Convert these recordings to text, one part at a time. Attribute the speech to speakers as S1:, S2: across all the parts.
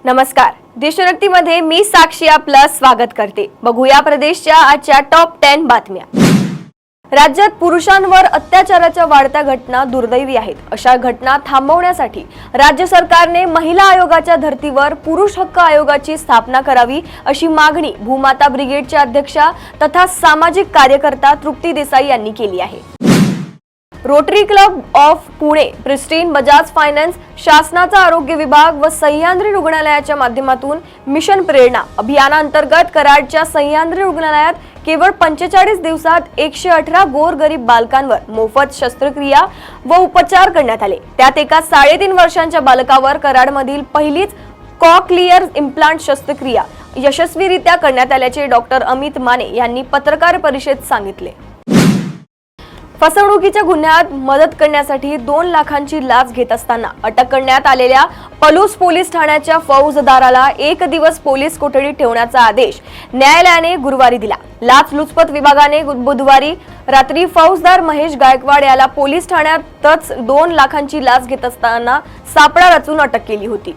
S1: नमस्कार, देशोन्नतीमध्ये मी साक्षी आपलं स्वागत करते। बघूया प्रदेशच्या आजच्या टॉप 10 बातम्या। राज्यात पुरुषांवर अत्याचाराच्या वाढत्या घटना दुर्दैवी आहेत। अशा घटना थांबवण्यासाठी राज्य सरकारने महिला आयोगाच्या धर्तीवर पुरुष हक्क आयोगाची स्थापना करावी अशी मागणी भूमाता ब्रिगेडच्या अध्यक्षा तथा सामाजिक कार्यकर्ता तृप्ती देसाई यांनी केली आहे। Rotary club of Pune, pristine, Bajaj finance, शासनाचा आरोग्य विभाग व सह्याद्री रुग्णालयाच्या माध्यमातून मिशन प्रेरणा अभियानांतर्गत कराडच्या सह्याद्री रुग्णालयात केवळ 45 दिवसात 118 गोरगरीब बालकांवर मोफत शस्त्रक्रिया व उपचार करण्यात आले। त्यात एका 3.5 वर्षांच्या बालकावर कराडमधील पहिलीच कॉक्लिअर इम्प्लांट शस्त्रक्रिया यशस्वीरित्या करण्यात आल्याचे डॉक्टर अमित माने यांनी पत्रकार परिषदेत सांगितले। फसवणुकीच्या गुन्ह्यात मदत करण्यासाठी 2 लाखांची लाच घेत असताना अटक करण्यात आलेल्या पलूस पोलीस ठाण्याच्या फौजदाराला 1 दिवस पोलीस कोठडीत ठेवण्याचा आदेश न्यायालयाने गुरुवारी दिला। लाचलुचपत विभागाने बुधवारी रात्री फौजदार महेश गायकवाड याला पोलीस ठाण्यातच 2 लाखांची लाच घेत असताना सापळा रचून अटक केली होती।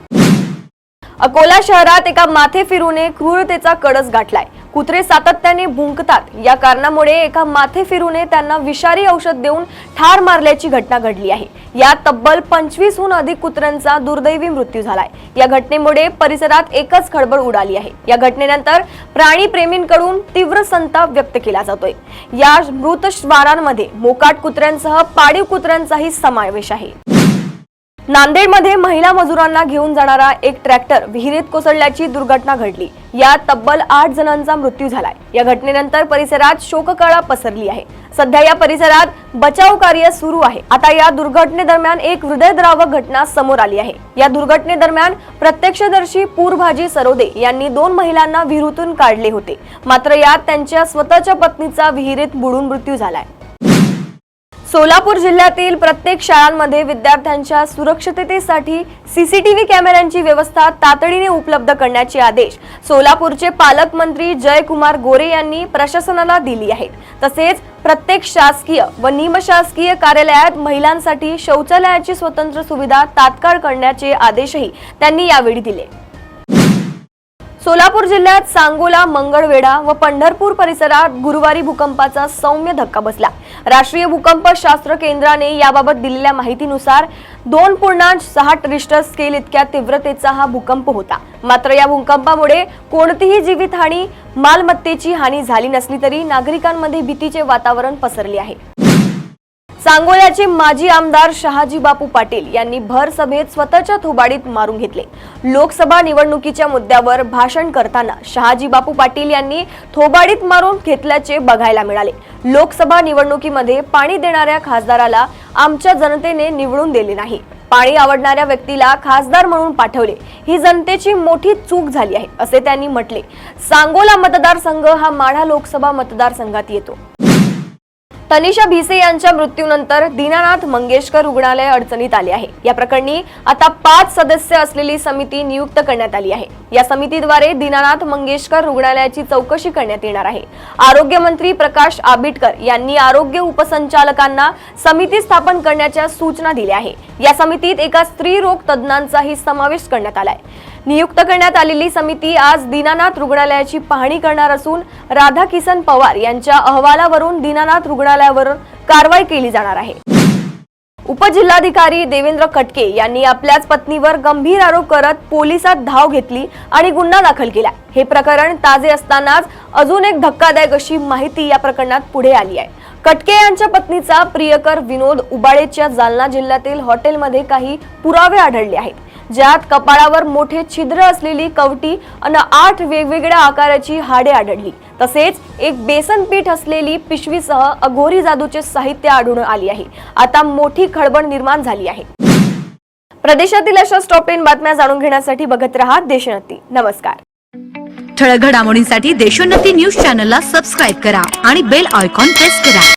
S1: अकोला शहरात एका माथेफिरूने क्रूरतेचा कळस गाठलाय। कुत्रे सातत्याने भुंकतात, या कारणामुळे एका माथेफिरूने त्यांना विषारी औषध देऊन ठार मारल्याची घटना घडली आहे। यात तब्बल 25हून अधिक कुत्र्यांचा दुर्दैवी मृत्यू झालाय। या घटनेमुळे परिसरात एकच खळबळ उडाली आहे। या घटनेनंतर प्राणी प्रेमींकडून तीव्र संताप व्यक्त केला जातोय। या मृत श्वानांमध्ये मोकाट कुत्र्यांसह पाळीव कुत्र्यांचाही समावेश आहे। नांदेडमध्ये महिला मजुरांना घेऊन जाणारा एक ट्रॅक्टर विहिरीत कोसळल्याची दुर्घटना घडली। यात तब्बल 8 जणांचा मृत्यू झालाय। या घटनेनंतर परिसरात शोककळा पसरली आहे। सध्या या परिसरात बचाव कार्य सुरू आहे। आता या दुर्घटनेदरम्यान एक हृदयद्रावक घटना समोर आली आहे। या दुर्घटनेदरम्यान प्रत्यक्षदर्शी पूरभाजी सरोदे यांनी 2 महिलांना विहिरीतून काढले होते, मात्र यात त्यांच्या स्वतःच्या पत्नीचा विहिरीत बुडून मृत्यू झालाय। सोलापूर जिल्ह्यातील प्रत्येक शाळांमध्ये विद्यार्थ्यांच्या सुरक्षिततेसाठी सीसीटीव्ही कॅमेऱ्यांची व्यवस्था तातडीने उपलब्ध करण्याचे आदेश सोलापूरचे पालकमंत्री जयकुमार गोरे यांनी प्रशासनाला दिली आहेत। तसेच प्रत्येक शासकीय व निमशासकीय कार्यालयात महिलांसाठी शौचालयाची स्वतंत्र सुविधा तात्काळ करण्याचे आदेशही त्यांनी यावेळी दिले। सोलापूर जिल्ह्यात सांगोला, मंगळवेढा व पंढरपूर परिसरात गुरुवारी भूकंपाचा सौम्य धक्का बसला। राष्ट्रीय भूकंप शास्त्र केंद्राने याबाबत दिलेल्या माहितीनुसार 2.6 रिश्टर स्केल इतक्या तीव्रतेचा हा भूकंप होता। मात्र या भूकंपामुळे कोणतीही जीवितहानी, मालमत्तेची हानी झाली नसली तरी नागरिकांमध्ये भीतीचे वातावरण पसरले आहे। सांगोल्याचे माजी आमदार शहाजी बापू पाटील यांनी भर सभेत स्वतःच्या थोबाडीत मारून घेतले। लोकसभा निवडणुकीच्या मुद्द्यावर भाषण करताना शहाजी बापू पाटील यांनी थोबाडीत मारून घेतल्याचे बघायला मिळाले। लोकसभा निवडणुकीमध्ये पाणी देणाऱ्या खासदाराला आमच्या जनतेने निवडून दिले नाही, पाणी आवडणाऱ्या व्यक्तीला खासदार म्हणून पाठवले, ही जनतेची मोठी चूक झाली आहे असे त्यांनी म्हटले। सांगोला मतदारसंघ हा माढा लोकसभा मतदारसंघात येतो। तनिषा भिसे यांच्या मृत्यूनंतर दीनानाथ मंगेशकर रुग्णालय अडचणीत आले आहे। या प्रकरणी आता 5 सदस्य असलेली समिती नियुक्त करण्यात आली आहे। या समितीद्वारे दीनानाथ मंगेशकर रुग्णालयाची चौकशी करण्यात येणार आहे। आरोग्य मंत्री प्रकाश आंबेडकर यांनी आरोग्य उपसंचालकांना समिती स्थापन करण्याच्या सूचना दिल्या आहे। या समितीत एका स्त्री रोग तज्ञांचाही समावेश करण्यात आलाय। नियुक्त करण्यात आलेली समिती आज दीनानाथ रुग्णालयाची पाहणी करणार असून राधाकिसन पवार यांच्या अहवालावरून दीनानाथ रुग्णालयावर कारवाई केली जाणार आहे। उपजिल्हाधिकारी देवेंद्र कटके यांनी आपल्याच पत्नीवर गंभीर आरोप करत पोलिसात धाव घेतली आणि गुन्हा दाखल केला। हे प्रकरण ताजे असतानाच अजून एक धक्कादायक अशी माहिती या प्रकरणात पुढे आली आहे। कटके यांच्या पत्नीचा प्रियकर विनोद उबाळेच्या जालना जिल्ह्यातील हॉटेलमध्ये काही पुरावे आढळले आहेत, ज्यात कपाळावर मोठे छिद्र असलेली कवटी आणि 8 वेगवेगळ्या आकाराची हाडे आढळली। तसेच एक बेसन पीठ असलेली पिशवीसह अघोरी जादूचे साहित्य आढळून आले आहे। आता मोठी खळबळ निर्माण झाली आहे। प्रदेशातील अशा टॉप 10 बातम्या जाणून घेण्यासाठी बघत रहा देशोन्नती। नमस्कार।
S2: ठळक घडामोडींसाठी देशोन्नती न्यूज चॅनलला सबस्क्राइब करा आणि बेल आयकॉन प्रेस करा।